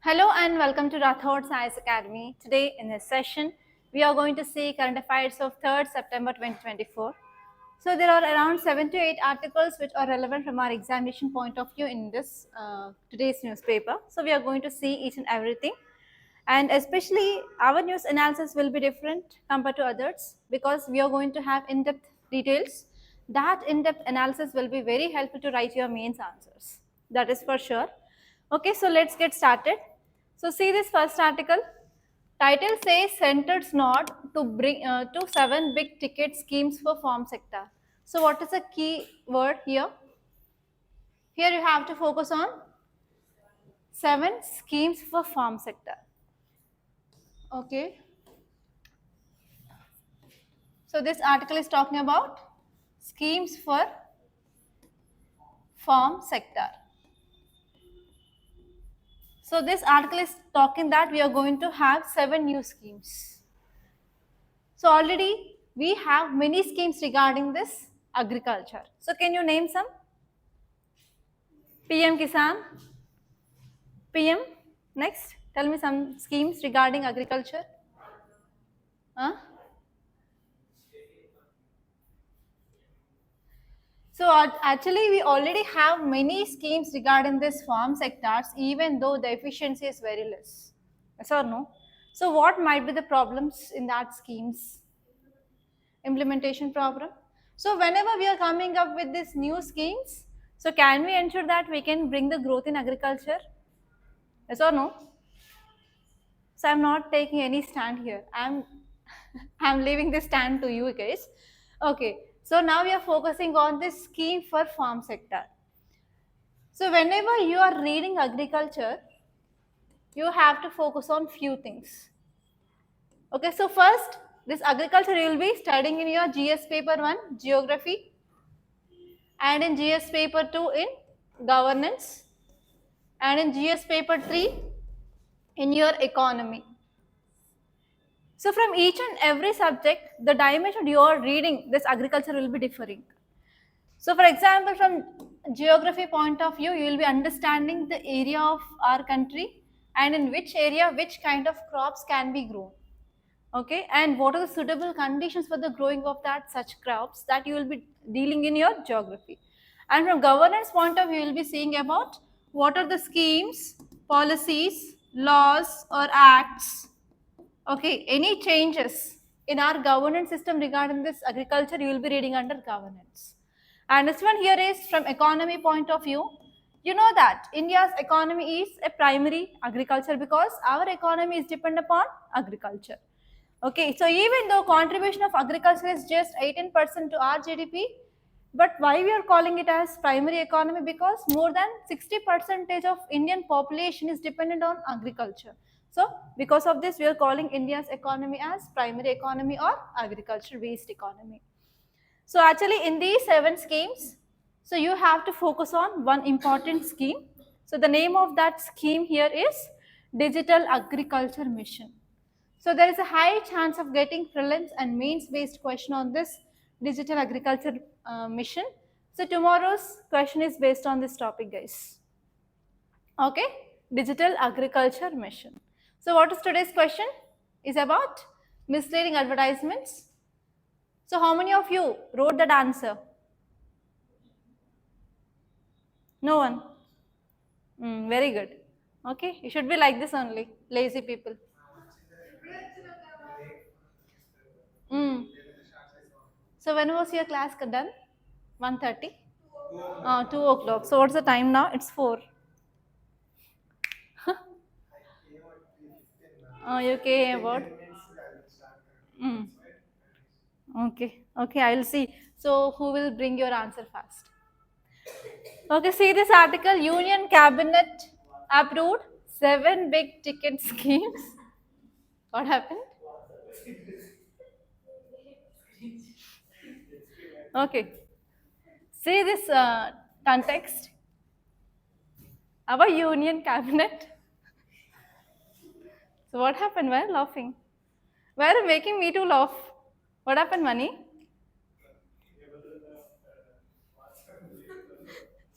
Hello and welcome to Rathods Science Academy. Today in this session, we are going to see current affairs of 3rd September 2024. So there are around 7 to 8 articles which are relevant from our examination point of view in this today's newspaper. So we are going to see each and everything. And especially our news analysis will be different compared to others because we are going to have in-depth details. That in-depth analysis will be very helpful to write your mains answers. That is for sure. Okay, so let's get started. So see this first article. Title says centers nod to bring to 7 big ticket schemes for farm sector. So what is the key word here? Here you have to focus on 7 schemes for farm sector. Okay. So this article is talking about schemes for farm sector. So this article is talking that we are going to have 7 new schemes. So already we have many schemes regarding this agriculture. So can you name some? PM Kisan, PM, next, tell me some schemes regarding agriculture. Huh? So actually we already have many schemes regarding this farm sectors even though the efficiency is very less. Yes or no? So what might be the problems in that schemes? Implementation problem. So whenever we are coming up with these new schemes, so can we ensure that we can bring the growth in agriculture? Yes or no? So I'm not taking any stand here. I'm leaving this stand to you guys. Okay. So now we are focusing on this scheme for farm sector. So whenever you are reading agriculture, you have to focus on few things. Okay, so first, this agriculture you will be studying in your GS paper 1, geography, and in GS paper 2 in governance, and in GS paper 3 in your economy. So from each and every subject, the dimension you are reading this agriculture will be differing. So for example, from geography point of view, you will be understanding the area of our country and in which area, which kind of crops can be grown. Okay, and what are the suitable conditions for the growing of that such crops that you will be dealing in your geography. And from governance point of view, you will be seeing about what are the schemes, policies, laws or acts. Okay, any changes in our governance system regarding this agriculture, you will be reading under governance. And this one here is from economy point of view. You know that India's economy is a primary agriculture because our economy is dependent upon agriculture. Okay, so even though contribution of agriculture is just 18% to our GDP, but why we are calling it as primary economy? Because more than 60% of Indian population is dependent on agriculture. So because of this, we are calling India's economy as primary economy or agriculture based economy. So actually in these 7 schemes, so you have to focus on one important scheme. So the name of that scheme here is Digital Agriculture Mission. So there is a high chance of getting prelims and mains based question on this digital agriculture mission. So tomorrow's question is based on this topic, guys. Okay, digital agriculture mission. So what is today's question? Is about misleading advertisements. So how many of you wrote that answer? No one. Very good. Okay, you should be like this only, lazy people. So when was your class done? 1:30? 2 o'clock. So what's the time now? It's 4. You came about? Okay. Okay, I'll see. So who will bring your answer first? Okay, see this article. Union Cabinet approved 7 big ticket schemes. What happened? Okay. See this context. Our Union Cabinet. So what happened? Why are you laughing? Why are you making me to laugh? What happened, Mani?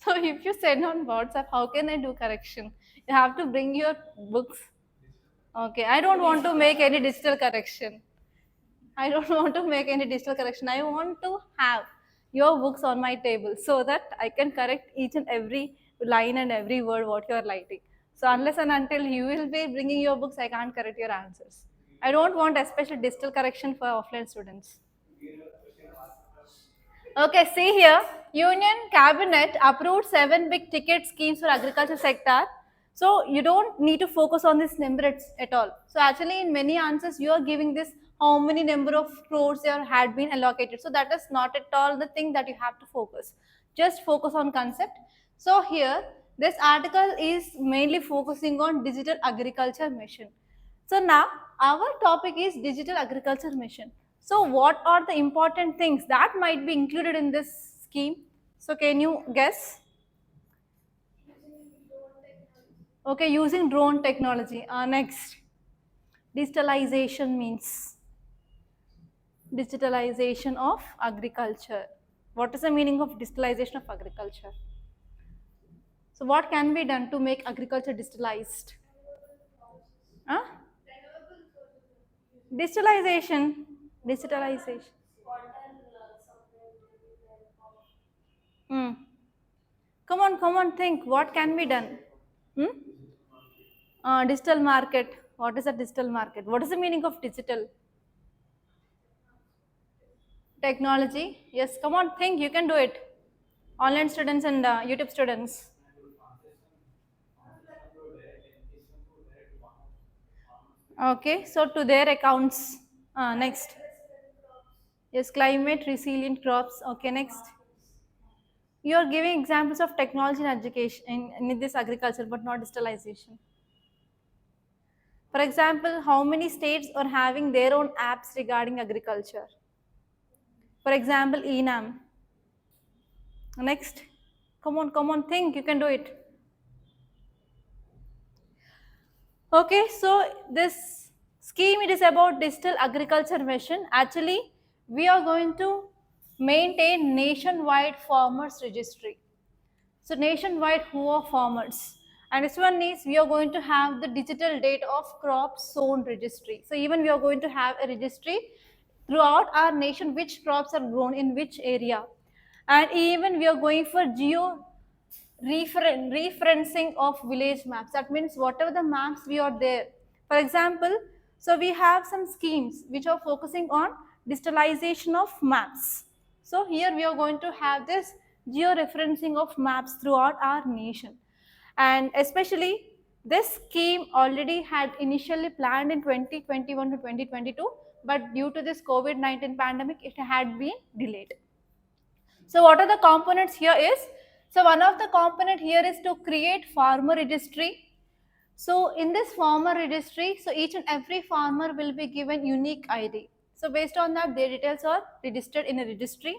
So if you send on WhatsApp, how can I do correction? You have to bring your books. Okay, I don't want to make any digital correction. I don't want to make any digital correction. I want to have your books on my table so that I can correct each and every line and every word what you are writing. So unless and until you will be bringing your books, I can't correct your answers. I don't want especially digital correction for offline students. Okay, see here, Union Cabinet approved 7 big ticket schemes for agriculture sector. So you don't need to focus on this number at all. So actually in many answers you are giving this how many number of crores there had been allocated. So that is not at all the thing that you have to focus. Just focus on concept. So here this article is mainly focusing on digital agriculture mission. So now our topic is digital agriculture mission. So what are the important things that might be included in this scheme? So can you guess? Okay, using drone technology. Next, digitalization means digitalization of agriculture. What is the meaning of digitalization of agriculture? So what can be done to make agriculture digitalized? Huh? Digitalization. Digitalization. Hmm. Come on, think. What can be done? Hmm? Digital market. What is a digital market? What is the meaning of digital? Technology. Yes, come on, think. You can do it. Online students and YouTube students. Okay, so to their accounts. Next. Yes, climate resilient crops. Okay, next. You are giving examples of technology and education in this agriculture, but not digitalization. For example, how many states are having their own apps regarding agriculture? For example, ENAM. Next. Come on, think. You can do it. Okay, so this scheme, it is about digital agriculture mission. Actually, we are going to maintain nationwide farmers registry. So nationwide who are farmers. And this one is we are going to have the digital data of crop sown registry. So even we are going to have a registry throughout our nation which crops are grown in which area. And even we are going for geo referencing of village maps. That means whatever the maps we are there. For example, so we have some schemes which are focusing on digitalization of maps. So here we are going to have this geo-referencing of maps throughout our nation. And especially this scheme already had initially planned in 2021 to 2022, but due to this COVID-19 pandemic, it had been delayed. So what are the components here is, so one of the component here is to create farmer registry. So in this farmer registry, so each and every farmer will be given unique ID. So based on that, their details are registered in a registry.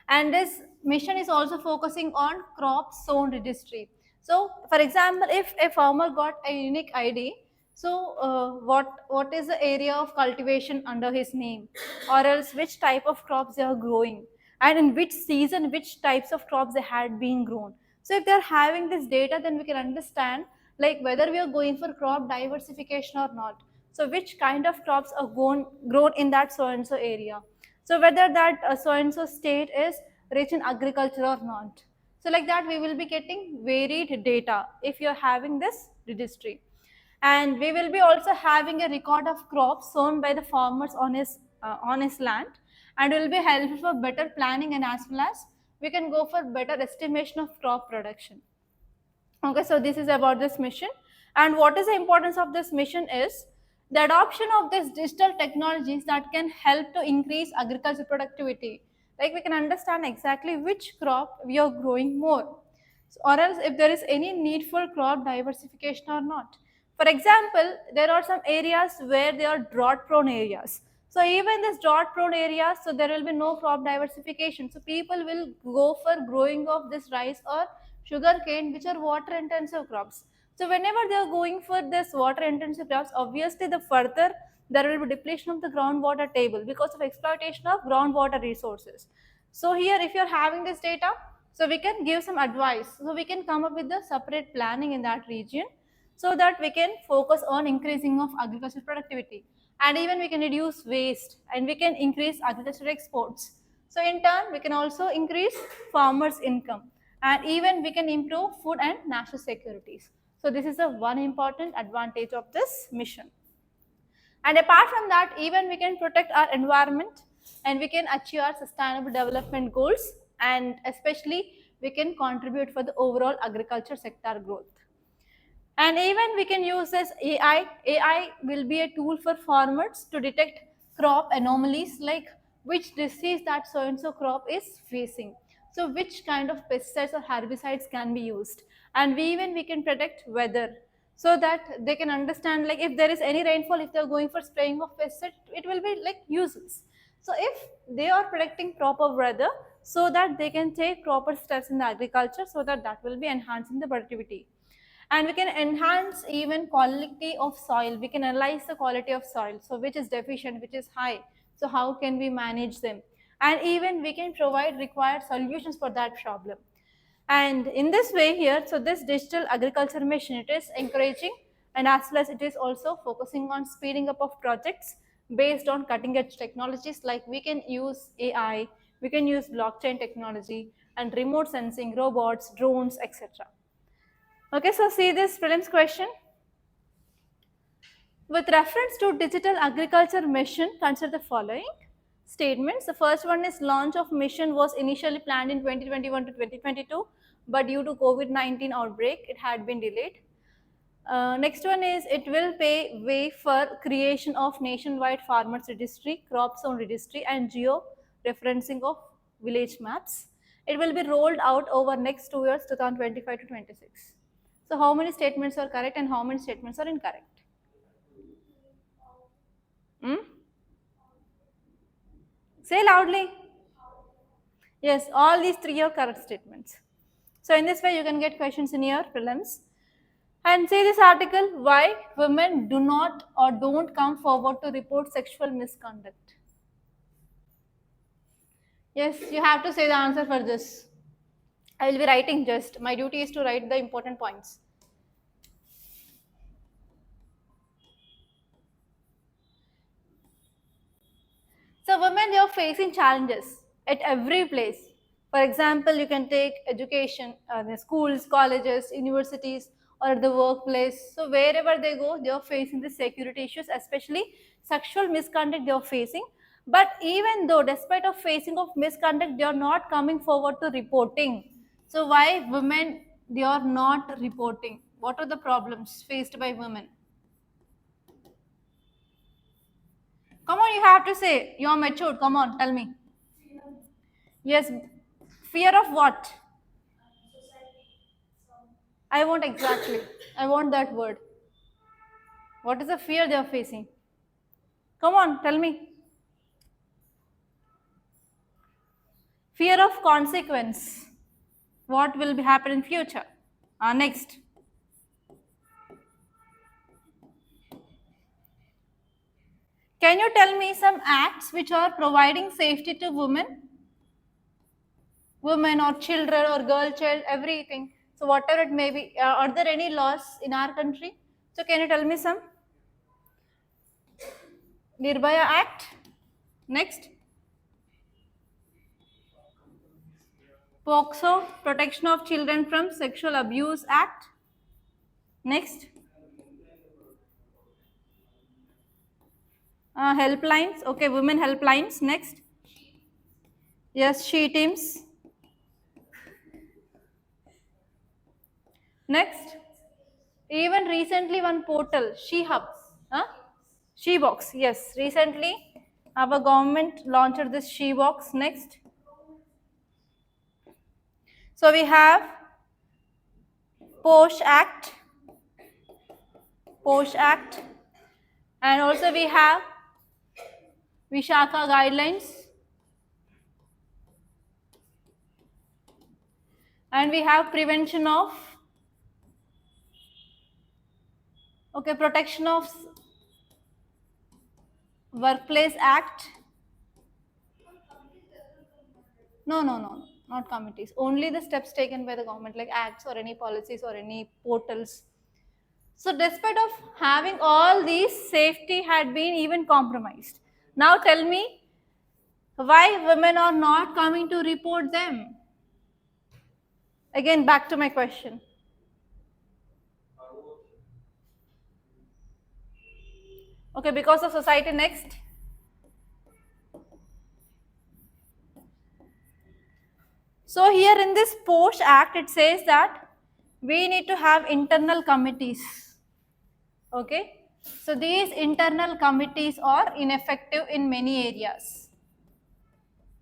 And this mission is also focusing on crop sown registry. So for example, if a farmer got a unique ID, so what is the area of cultivation under his name, or else which type of crops they are growing, and in which season which types of crops they had been grown. So if they are having this data, then we can understand like whether we are going for crop diversification or not. So which kind of crops are grown in that so and so area. So whether that so and so state is rich in agriculture or not. So like that we will be getting varied data if you are having this registry. And we will be also having a record of crops sown by the farmers on his land, and will be helpful for better planning, and as well as we can go for better estimation of crop production. Okay, so this is about this mission. And what is the importance of this mission is the adoption of these digital technologies that can help to increase agriculture productivity. Like we can understand exactly which crop we are growing more, or else if there is any need for crop diversification or not. For example, there are some areas where they are drought prone areas. So even this drought prone areas, so there will be no crop diversification. So people will go for growing of this rice or sugar cane, which are water intensive crops. So whenever they are going for this water intensive crops, obviously the further there will be depletion of the groundwater table because of exploitation of groundwater resources. So here if you are having this data, so we can give some advice. So we can come up with the separate planning in that region. so that we can focus on increasing of agricultural productivity, and even we can reduce waste and we can increase agricultural exports. So in turn we can also increase farmers income, and even we can improve food and national securities. So this is the one important advantage of this mission. And apart from that, even we can protect our environment and we can achieve our sustainable development goals, and especially we can contribute for the overall agriculture sector growth. And even we can use this AI. AI will be a tool for farmers to detect crop anomalies, like which disease that so and so crop is facing. So which kind of pesticides or herbicides can be used. And we can predict weather, so that they can understand, like if there is any rainfall, if they are going for spraying of pesticide, it will be like useless. So if they are predicting proper weather, so that they can take proper steps in the agriculture, so that that will be enhancing the productivity. And we can enhance even quality of soil. We can analyze the quality of soil, so which is deficient, which is high, so how can we manage them, and even we can provide required solutions for that problem. And in this way here, so this digital agriculture mission, it is encouraging, and as well as it is also focusing on speeding up of projects based on cutting edge technologies, like we can use AI, we can use blockchain technology and remote sensing, robots, drones, etc. Okay, so see this prelims question. With reference to digital agriculture mission, consider the following statements. The first one is launch of mission was initially planned in 2021 to 2022, but due to COVID-19 outbreak, it had been delayed. Next one is it will pay way for creation of nationwide farmers registry, crop zone registry, and geo referencing of village maps. It will be rolled out over next 2 years, 2025 to 26. So how many statements are correct and how many statements are incorrect? Hmm? Say loudly. Yes, all these three are correct statements. So in this way, you can get questions in your prelims. And say this article, why women do not or don't come forward to report sexual misconduct. Yes, you have to say the answer for this. I will be writing just. My duty is to write the important points. So women, they are facing challenges at every place. For example, you can take education, the schools, colleges, universities, or at the workplace. So wherever they go, they are facing the security issues, especially sexual misconduct they are facing. But even though, despite of facing of misconduct, they are not coming forward to reporting. So why women, they are not reporting? What are the problems faced by women? Come on, you have to say. You are matured. Come on, tell me. Yes. Fear of what? I want exactly. I want that word. What is the fear they are facing? Come on, tell me. Fear of consequence. What will be happen in future? Next. Can you tell me some acts which are providing safety to women? Women or children or girl child, everything. So whatever it may be, are there any laws in our country? So can you tell me some? Nirbhaya Act. Next. POXO, Protection of Children from Sexual Abuse Act. Next. Helplines. Okay, women helplines. Next. Yes, she teams. Next. Even recently one portal, She Hub. Huh? She Box. Yes, recently our government launched this She Box. Next. So we have POSH Act. POSH Act. And also we have Vishaka Guidelines. And we have prevention of, okay, Protection of Workplace Act. No, no, no, no, not committees. Only the steps taken by the government, like acts or any policies or any portals. So despite of having all these, safety had been even compromised. Now tell me why women are not coming to report them. Again, back to my question. Okay, because of society. Next. So here in this Post Act, it says that we need to have internal committees. Okay. So these internal committees are ineffective in many areas.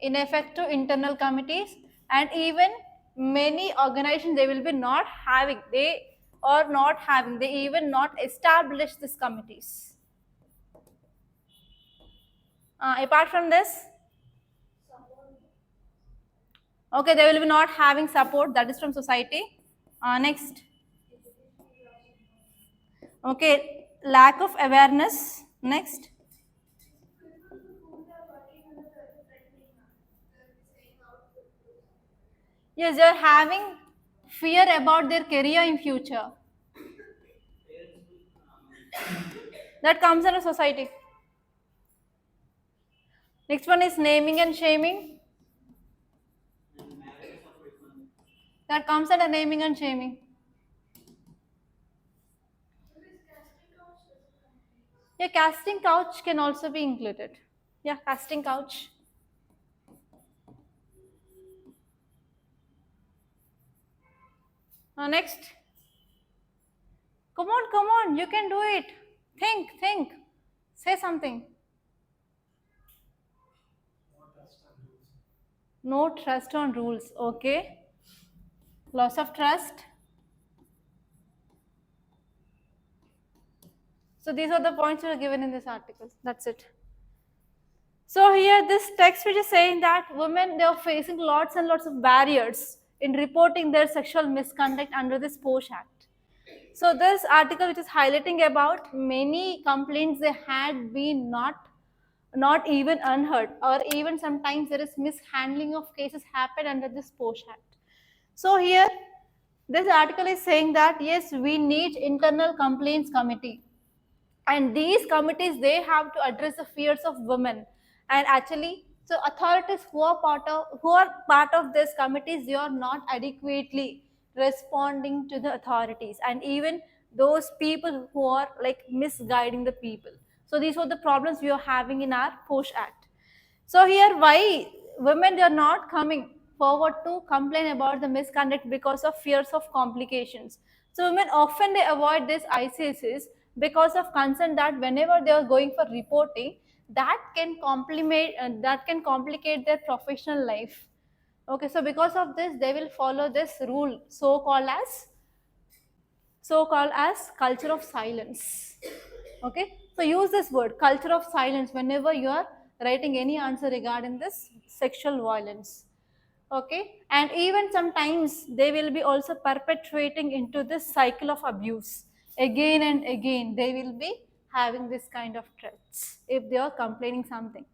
Ineffective internal committees, and even many organizations they will be not having, they even not establish these committees. Apart from this, okay, they will be not having support, that is from society. Next, okay, lack of awareness. Next, yes, they are having fear about their career in future. That comes under society. Next one is naming and shaming. That comes under naming and shaming. Yeah, casting couch can also be included. Yeah, casting couch. Next. Come on, you can do it. Think. Say something. No trust on rules. Okay. Loss of trust. So these are the points that are given in this article. That's it. So here this text which is saying that women they are facing lots and lots of barriers in reporting their sexual misconduct under this POSH Act. So this article which is highlighting about many complaints they had been not even unheard, or even sometimes there is mishandling of cases happen under this POSH Act. So here this article is saying that yes, we need internal complaints committee, and these committees they have to address the fears of women. And actually, so authorities who are part of these committees, they are not adequately responding to the authorities, and even those people who are like misguiding the people. So these are the problems we are having in our POSH Act. So here, why women they are not coming forward to complain about the misconduct because of fears of complications. So women often they avoid this ICSs because of concern that whenever they are going for reporting, that can complicate their professional life. Okay, so because of this, they will follow this rule, so called as culture of silence. Okay, so use this word culture of silence whenever you are writing any answer regarding this sexual violence. Okay, and even sometimes they will be also perpetuating into this cycle of abuse again and again. They will be having this kind of threats if they are complaining something.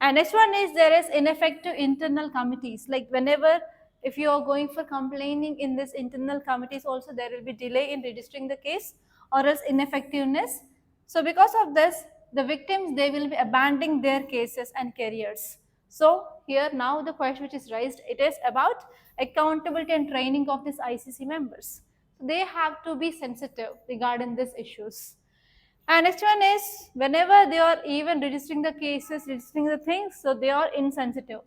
And next one is there is ineffective internal committees. Like whenever if you are going for complaining in this internal committees also, there will be delay in registering the case or else ineffectiveness. So because of this, the victims they will be abandoning their cases and careers. So here now the question which is raised, it is about accountability and training of these ICC members. So they have to be sensitive regarding these issues. And next one is whenever they are even registering the cases, registering the things, so they are insensitive.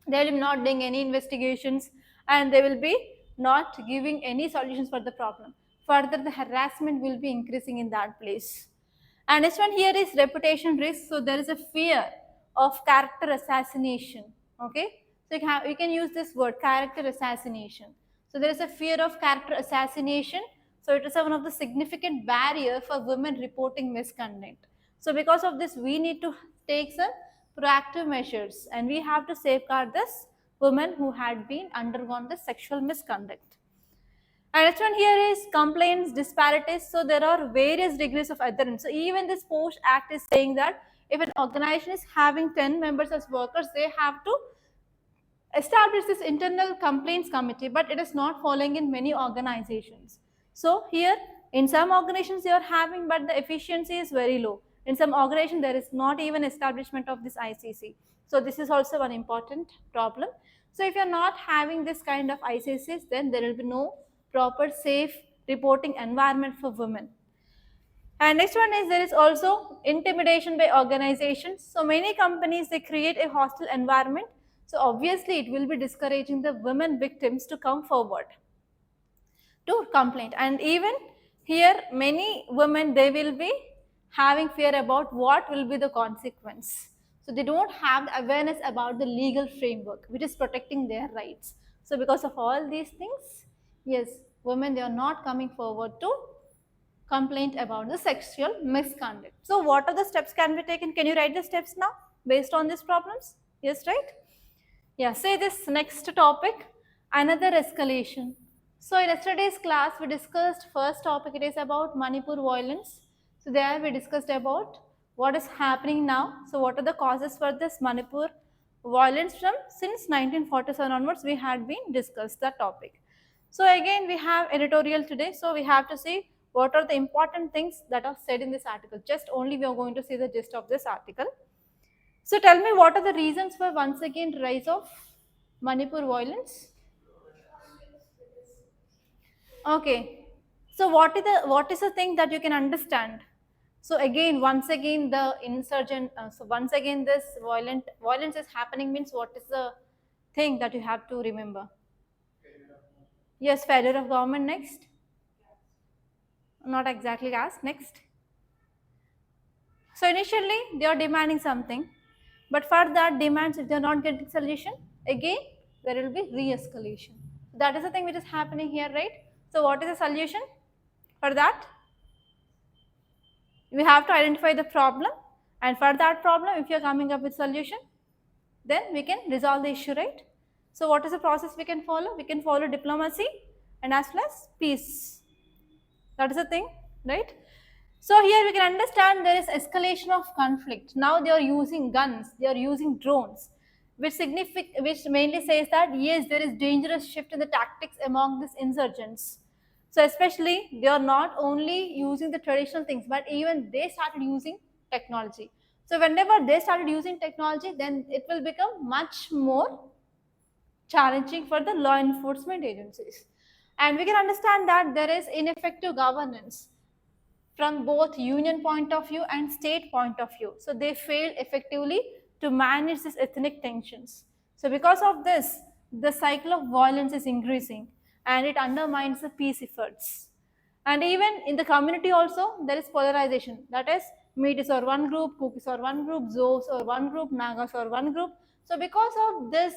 They will be not doing any investigations, and they will be not giving any solutions for the problem. Further, the harassment will be increasing in that place. And next one here is reputation risk. So there is a fear of character assassination. Okay, so you can use this word character assassination. So there is a fear of character assassination. So it is one of the significant barrier for women reporting misconduct. So because of this, we need to take some proactive measures, and we have to safeguard this women who had been undergone the sexual misconduct. And next one here is complaints disparities. So there are various degrees of adherence. So even this POSH Act is saying that if an organization is having 10 members as workers, they have to establish this internal complaints committee, but it is not following in many organizations. So here In some organizations you are having, but the efficiency is very low. In some organization there is not even establishment of this ICC. So this is also one important problem. So if you are not having this kind of ICCs, then there will be no proper safe reporting environment for women. And next one is there is also intimidation by organizations. So many companies, they create a hostile environment. So obviously it will be discouraging the women victims to come forward to complain. And even here many women, they will be having fear about what will be the consequence. So they don't have the awareness about the legal framework which is protecting their rights. So because of all these things, yes, women, they are not coming forward to complaint about the sexual misconduct. So what are the steps can be taken? Can you write the steps now based on these problems? Yes, right? Yeah, say this next topic, another escalation. So in yesterday's class, we discussed first topic, it is about Manipur violence. So there we discussed about what is happening now. So what are the causes for this Manipur violence from since 1947 onwards, we had been discussed that topic. So again, we have editorial today. So we have to see what are the important things that are said in this article. Just only we are going to see the gist of this article. So tell me, what are the reasons for once again rise of Manipur violence? Okay. So what is the thing that you can understand? So again, once again the insurgent. So once again this violence is happening means what is the thing that you have to remember? Yes, failure of government. Next, not exactly as next. So initially they are demanding something, but for that demands, if they are not getting solution, again there will be re-escalation. That is the thing which is happening here, right? So what is the solution for that? We have to identify the problem, and for that problem, if you are coming up with solution, then we can resolve the issue, right? So what is the process we can follow? We can follow diplomacy and as well as peace. That is the thing, right? So here we can understand there is escalation of conflict. Now they are using guns, they are using drones, which mainly says that yes, there is dangerous shift in the tactics among these insurgents. So especially they are not only using the traditional things, but even they started using technology. So whenever they started using technology, then it will become much more challenging for the law enforcement agencies. And we can understand that there is ineffective governance from both union point of view and state point of view. So they failed effectively to manage these ethnic tensions. So because of this, the cycle of violence is increasing and it undermines the peace efforts. And even in the community also, there is polarization. That is, Metis or one group, Kukis or one group, Zos or one group, Nagas or one group. So because of this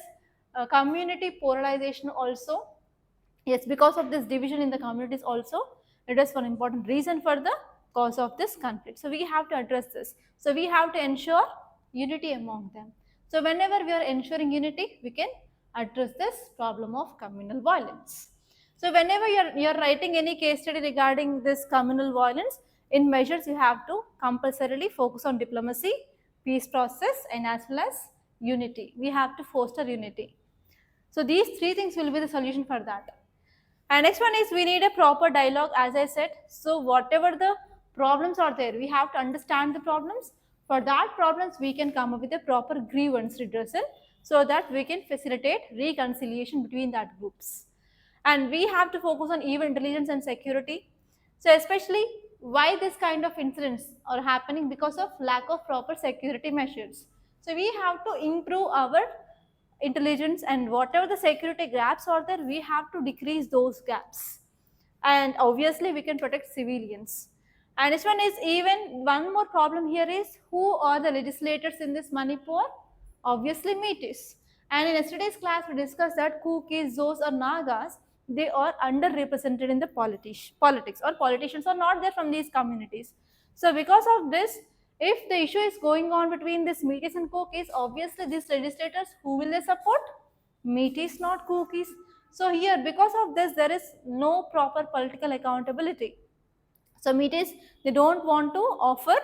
community polarization also, yes, because of this division in the communities also, it is one important reason for the cause of this conflict. So we have to address this. So we have to ensure unity among them. So whenever we are ensuring unity, we can address this problem of communal violence. So whenever you're writing any case study regarding this communal violence, in measures you have to compulsorily focus on diplomacy, peace process, and as well as unity. We have to foster unity. So these three things will be the solution for that. And next one is we need a proper dialogue, as I said. So whatever the problems are there, we have to understand the problems. For that problems, we can come up with a proper grievance redressal so that we can facilitate reconciliation between that groups. And we have to focus on even intelligence and security. So especially why this kind of incidents are happening because of lack of proper security measures. So we have to improve our intelligence, and whatever the security gaps are there, we have to decrease those gaps. And obviously we can protect civilians. And this one is even one more problem here is who are the legislators in this Manipur? Obviously Metis. And in yesterday's class we discussed that Kukis, Zos or Nagas, they are underrepresented in the politics, or politicians are not there from these communities. So because of this, if the issue is going on between this Metis and Kukis, obviously these legislators, who will they support? Metis, not Kukis. So here, because of this, there is no proper political accountability. So Metis, they don't want to offer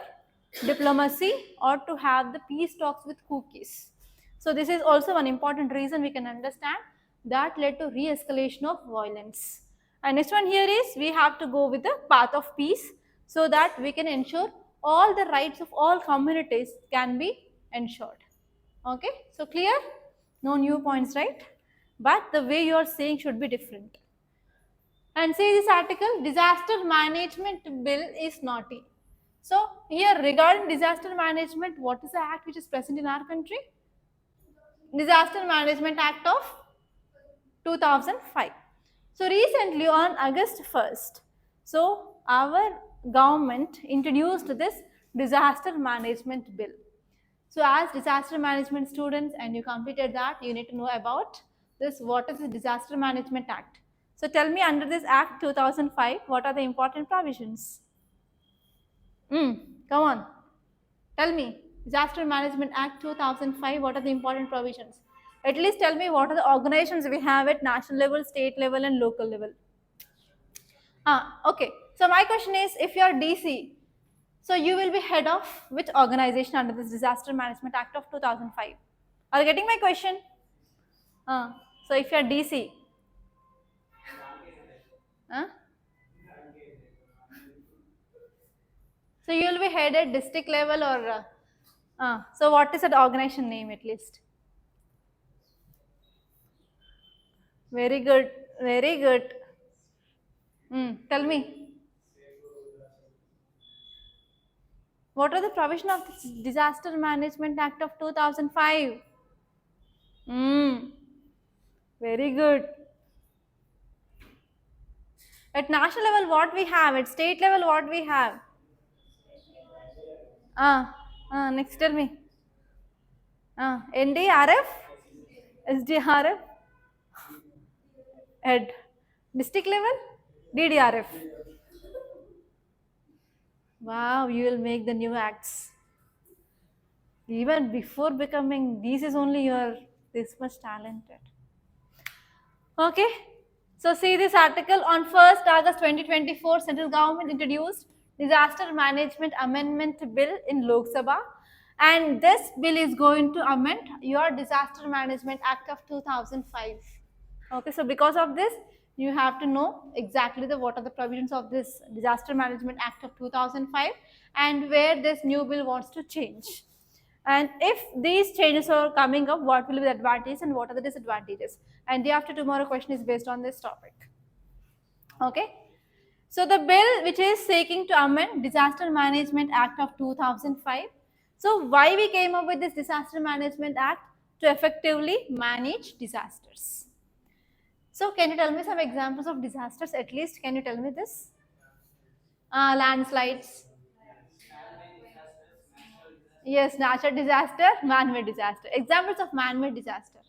diplomacy or to have the peace talks with Kukis. So this is also one important reason we can understand that led to re-escalation of violence. And next one here is we have to go with the path of peace so that we can ensure all the rights of all communities can be ensured. Okay, so clear? No new points, right? But the way you are saying should be different. And say this article, disaster management bill is naughty. So here regarding disaster management, what is the act which is present in our country? Disaster Management Act of 2005. So recently on August 1st, so our government introduced this disaster management bill. So as disaster management students and you completed that, you need to know about this, what is the Disaster Management Act. So tell me under this Act 2005, what are the important provisions? Come on, tell me. Disaster Management Act 2005, what are the important provisions? At least tell me what are the organizations we have at national level, state level and local level. Okay. So my question is, if you are DC, so you will be head of which organization under this Disaster Management Act of 2005? Are you getting my question? So if you are DC, so you will be head at district level or so what is that organization name at least? Very good, very good. Tell me. What are the provision of the Disaster Management Act of 2005? Very good. At national level, what we have? At state level, what we have? Next tell me. NDRF, SDRF, head. District level, DDRF. Wow, you will make the new acts. Even before becoming, this is only you're this much talented. Okay, so see this article on 1st August 2024, central government introduced Disaster Management Amendment Bill in Lok Sabha, and this bill is going to amend your Disaster Management Act of 2005. Okay, so because of this, you have to know exactly what are the provisions of this Disaster Management Act of 2005 and where this new bill wants to change. And if these changes are coming up, what will be the advantages and what are the disadvantages? And day after tomorrow question is based on this topic. Okay. So the bill which is seeking to amend Disaster Management Act of 2005. So why we came up with this Disaster Management Act? To effectively manage disasters. So can you tell me some examples of disasters at least? Can you tell me this? Landslides. Yes, natural disaster, man-made disaster. Examples of man-made disaster.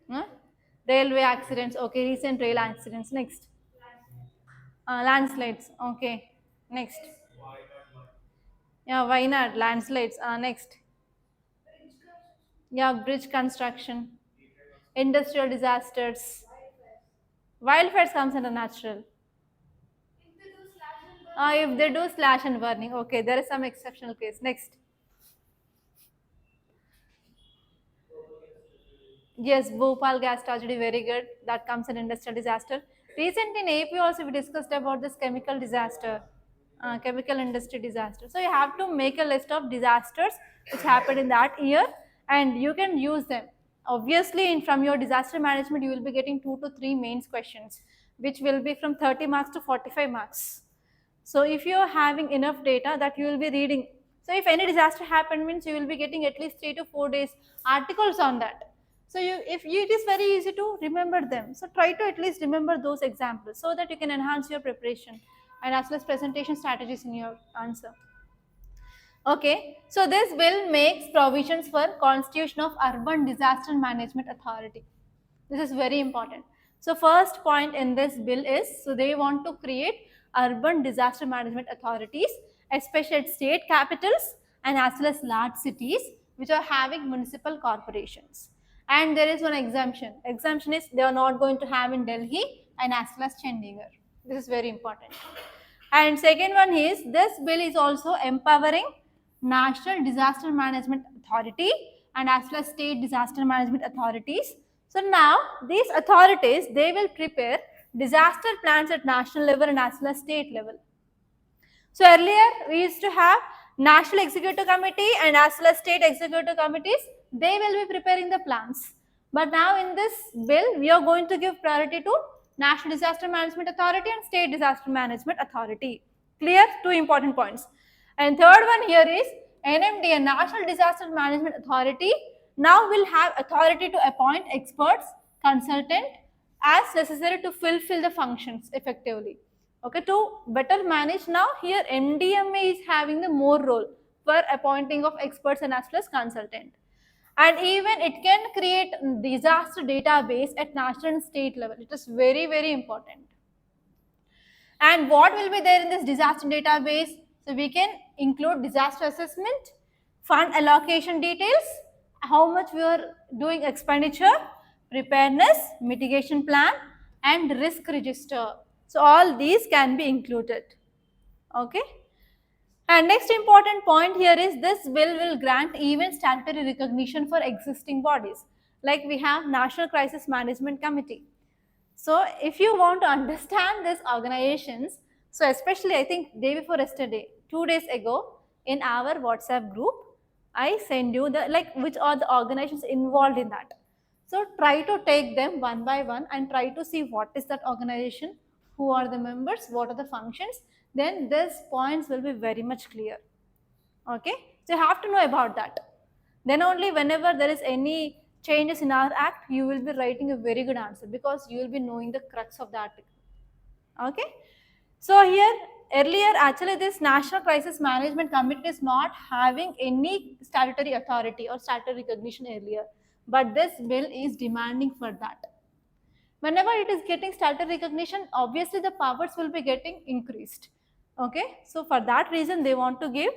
Huh? Railway accidents. Okay, recent rail accidents. Next. Landslides. Okay. Next. Yeah, why not? Landslides. Next. Yeah, bridge construction. Industrial disasters. Wildfires comes under natural. If they do slash and burning. Okay, there is some exceptional case. Next. Yes, Bhopal gas tragedy, very good. That comes an industrial disaster. Recently in AP also we discussed about this chemical disaster, chemical industry disaster. So you have to make a list of disasters which happened in that year and you can use them. Obviously from your disaster management you will be getting 2 to 3 mains questions which will be from 30 marks to 45 marks. So if you are having enough data that you will be reading. So if any disaster happened means you will be getting at least 3 to 4 days articles on that. So it is very easy to remember them. So try to at least remember those examples so that you can enhance your preparation and as well as presentation strategies in your answer. Okay, so this bill makes provisions for constitution of Urban Disaster Management Authority. This is very important. So first point in this bill is, so they want to create urban disaster management authorities, especially at state capitals and as well as large cities which are having municipal corporations. And there is one exemption. Exemption is they are not going to have in Delhi and as well as Chandigarh. This is very important. And second one is, this bill is also empowering National Disaster Management Authority and as well as state disaster management authorities So now these authorities, they will prepare disaster plans at national level and as well as state level. So earlier we used to have National Executive Committee and as well as state executive committees. They will be preparing the plans. But now in this bill, we are going to give priority to National Disaster Management Authority and State Disaster Management Authority. Clear? Two important points. And third one here is NMDA, National Disaster Management Authority, now will have authority to appoint experts, consultant as necessary to fulfill the functions effectively. Okay, to better manage now here NDMA is having the more role for appointing of experts and as well as consultant. And even it can create disaster database at national and state level. It is very, very important. And what will be there in this disaster database? So we can include disaster assessment, fund allocation details, how much we are doing expenditure, preparedness, mitigation plan, and risk register. So all these can be included. Okay. And next important point here is this bill will grant even statutory recognition for existing bodies. Like we have National Crisis Management Committee. So if you want to understand these organizations, so especially I think day before yesterday, 2 days ago in our WhatsApp group, I send you the like which are the organizations involved in that. So try to take them one by one and try to see what is that organization, who are the members, what are the functions, then these points will be very much clear. Okay, so you have to know about that. Then only whenever there is any changes in our act, you will be writing a very good answer because you will be knowing the crux of the article. Okay, so here earlier actually this National Crisis Management Committee is not having any statutory authority or statutory recognition earlier, but this bill is demanding for that. Whenever it is getting statutory recognition, obviously the powers will be getting increased. Okay, so for that reason they want to give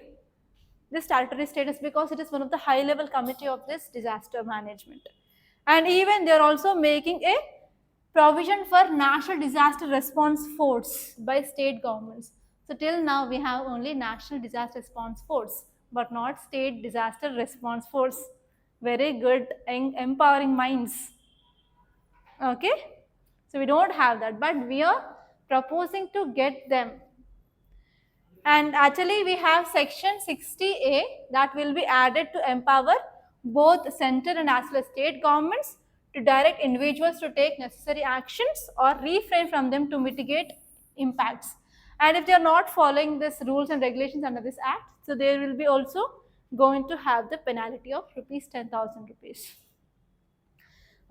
this statutory status because it is one of the high level committee of this disaster management. And even they are also making a provision for national disaster response force by state governments. So till now we have only national disaster response force but not state disaster response force. Very good empowering minds. Okay, so we don't have that, but we are proposing to get them. And actually we have section 60A that will be added to empower both center and as well as state governments to direct individuals to take necessary actions or refrain from them to mitigate impacts. And if they are not following these rules and regulations under this act, so they will be also going to have the penalty of rupees 10,000 rupees.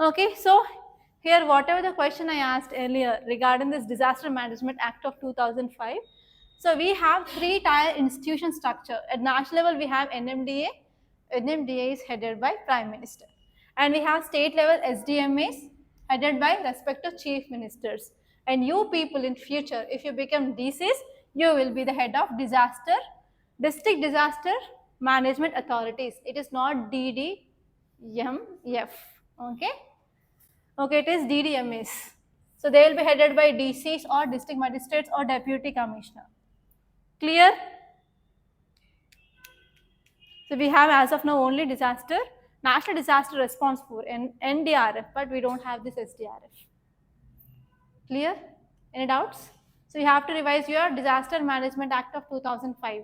Okay, so here whatever the question I asked earlier regarding this Disaster Management Act of 2005, so we have three-tier institution structure. At national level, we have NMDA. NMDA is headed by Prime Minister. And we have state level SDMAs headed by respective chief ministers. And you people in future, if you become DCs, you will be the head of district disaster management authorities. It is not DDMF. Okay. Okay, it is DDMAs. So they will be headed by DCs or district magistrates or deputy commissioner. Clear? So we have as of now only National Disaster Response Force, NDRF, but we don't have this SDRF. Clear? Any doubts? So you have to revise your Disaster Management Act of 2005.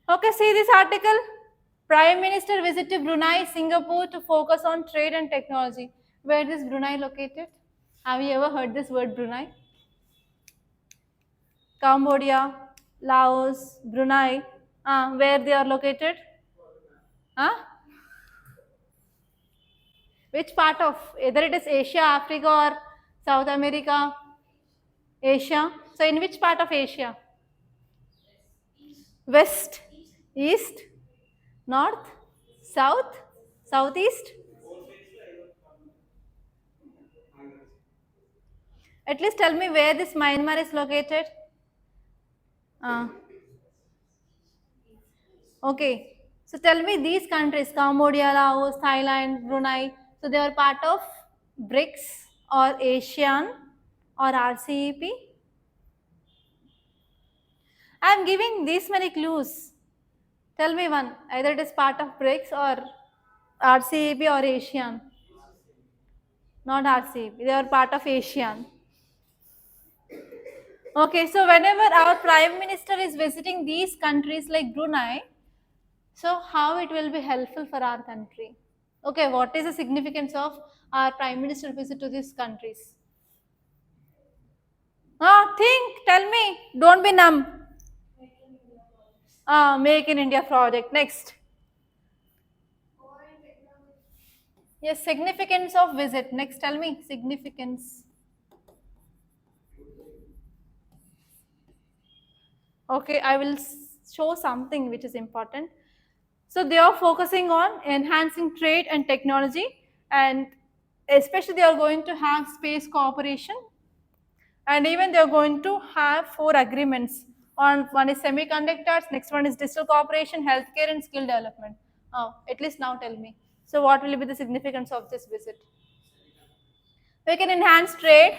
Okay, see this article. Prime Minister visited Brunei, Singapore to focus on trade and technology. Where is Brunei located? Have you ever heard this word Brunei? Cambodia, Laos, Brunei, where they are located? Which part of, either it is Asia, Africa or South America? Asia. So in which part of Asia? West, East, North, South, Southeast? At least tell me where this Myanmar is located. Okay, so tell me these countries, Cambodia, Laos, Thailand, Brunei, so they are part of BRICS or ASEAN or RCEP. I am giving these many clues. Tell me one, either it is part of BRICS or RCEP or ASEAN? Not RCEP. They are part of ASEAN. Okay, so whenever our Prime Minister is visiting these countries like Brunei, so how it will be helpful for our country? Okay, what is the significance of our Prime Minister visit to these countries? Think, tell me. Don't be numb. Make in India project. Next. Yes, significance of visit. Next, tell me significance. Okay, I will show something which is important. So they are focusing on enhancing trade and technology, and especially they are going to have space cooperation, and even they are going to have four agreements. On one is semiconductors, next one is digital cooperation, healthcare, and skill development. At least now tell me. So what will be the significance of this visit? We can enhance trade.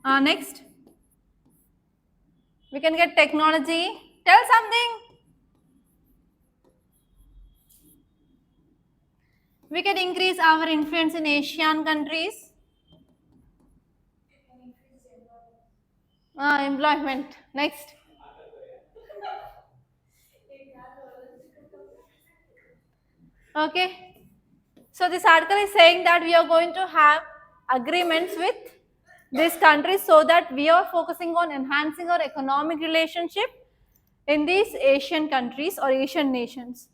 Next, we can get technology. Tell something. We can increase our influence in Asian countries. Employment. Next. Okay. So this article is saying that we are going to have agreements with these countries so that we are focusing on enhancing our economic relationship in these Asian countries or Asian nations.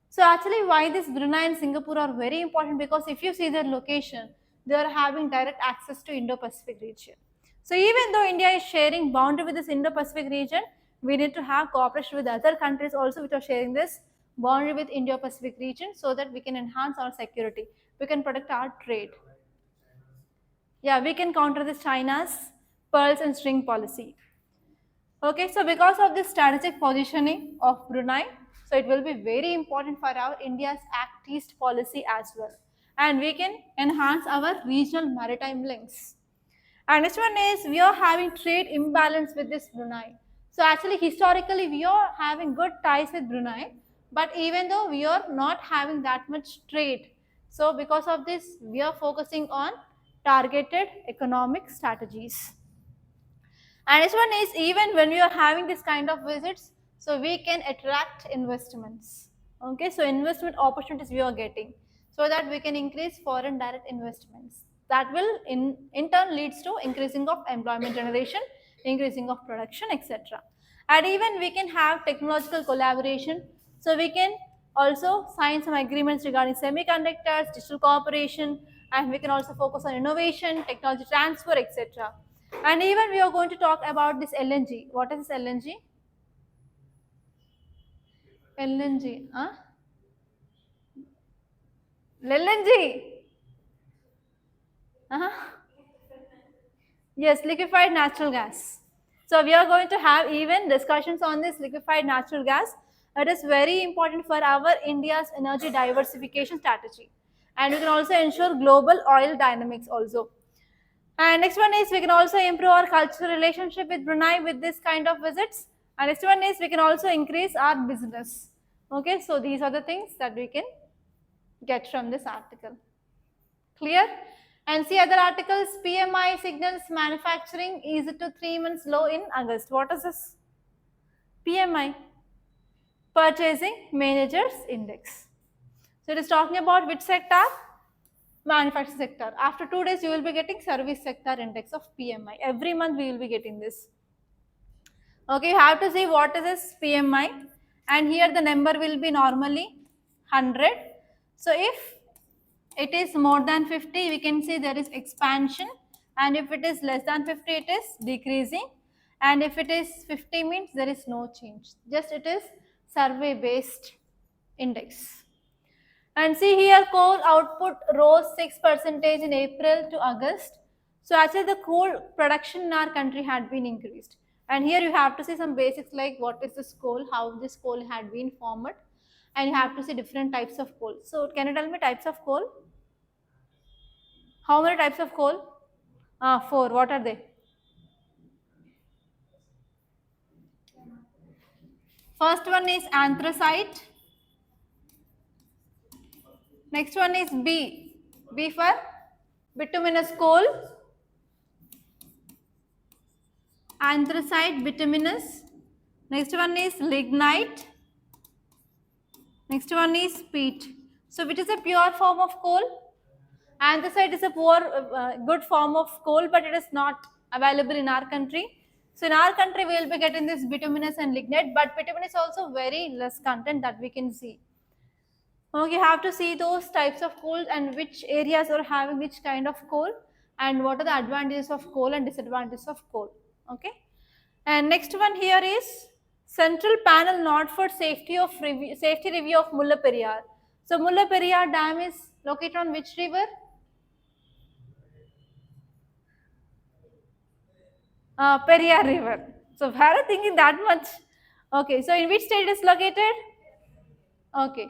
So actually why this Brunei and Singapore are very important, because if you see their location, they are having direct access to Indo-Pacific region. So even though India is sharing boundary with this Indo-Pacific region, we need to have cooperation with other countries also which are sharing this boundary with Indo-Pacific region so that we can enhance our security. We can protect our trade. Yeah, we can counter this China's pearls and string policy. Okay, so because of this strategic positioning of Brunei, so it will be very important for our India's Act East policy as well. And we can enhance our regional maritime links. And next one is we are having trade imbalance with this Brunei. So actually historically we are having good ties with Brunei, but even though we are not having that much trade, so because of this we are focusing on targeted economic strategies. And this one is even when we are having this kind of visits, so we can attract investments. Okay, so investment opportunities we are getting so that we can increase foreign direct investments. That will in turn leads to increasing of employment generation, increasing of production, etc. And even we can have technological collaboration. So we can also sign some agreements regarding semiconductors, digital cooperation, and we can also focus on innovation, technology transfer, etc. And even we are going to talk about this LNG. What is this LNG? LNG, huh? LNG. Uh-huh. Yes, liquefied natural gas. So we are going to have even discussions on this liquefied natural gas. It is very important for our India's energy diversification strategy. And we can also ensure global oil dynamics also. And next one is we can also improve our cultural relationship with Brunei with this kind of visits. And next one is we can also increase our business. Okay, so these are the things that we can get from this article. Clear? And see other articles, PMI signals manufacturing easy to 3 months low in August. What is this? PMI, Purchasing Managers Index. So it is talking about which sector? Manufacturing sector. After 2 days, you will be getting service sector index of PMI. Every month we will be getting this. Okay, you have to see what is this PMI, and here the number will be normally 100. So if it is more than 50, we can see there is expansion, and if it is less than 50, it is decreasing, and if it is 50 means there is no change. Just it is survey based index. And see here coal output rose 6% in April to August. So actually the coal production in our country had been increased. And here you have to see some basics like what is this coal, how this coal had been formed, and you have to see different types of coal. So can you tell me types of coal? How many types of coal? Four. What are they? First one is anthracite. Next one is B. B for bituminous coal, anthracite, bituminous. Next one is lignite. Next one is peat. So which is a pure form of coal? Anthracite is a good form of coal, but it is not available in our country. So in our country, we will be getting this bituminous and lignite, but bituminous also very less content that we can see. Okay, you have to see those types of coal and which areas are having which kind of coal and what are the advantages of coal and disadvantages of coal. Okay, and next one here is central panel not for safety review of Mullaperiyar. So Mullaperiyar dam is located on which river? Periyar river. So why are you thinking that much? Okay, so in which state it is located? Okay.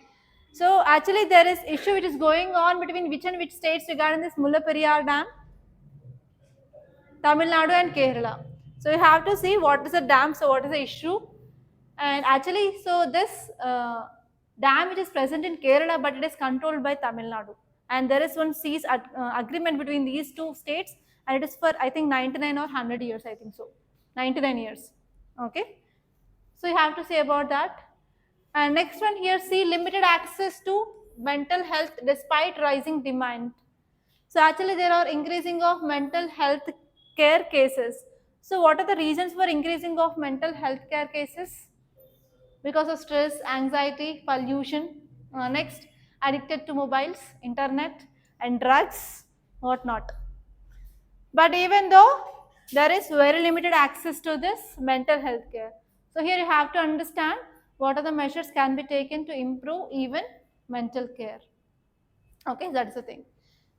So actually there is issue which is going on between which and which states regarding this Mullaperiyar dam? Tamil Nadu and Kerala. So you have to see what is the dam, so what is the issue. And actually, so this dam which is present in Kerala, but it is controlled by Tamil Nadu. And there is one agreement between these two states, and it is for I think 99 or 100 years, I think so. 99 years. Okay. So you have to say about that. And next one here, see limited access to mental health despite rising demand. So actually there are increasing of mental health care cases. So what are the reasons for increasing of mental health care cases? Because of stress, anxiety, pollution. Next, addicted to mobiles, internet, and drugs, whatnot. But even though there is very limited access to this mental health care. So here you have to understand what are the measures can be taken to improve even mental care. Okay, that's the thing.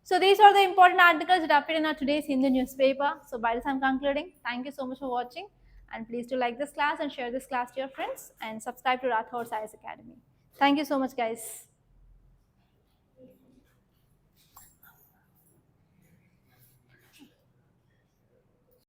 So these are the important articles that appeared in our today's Hindu newspaper. So by this I'm concluding. Thank you so much for watching, and please do like this class and share this class to your friends and subscribe to Rathods IAS Academy. Thank you so much guys.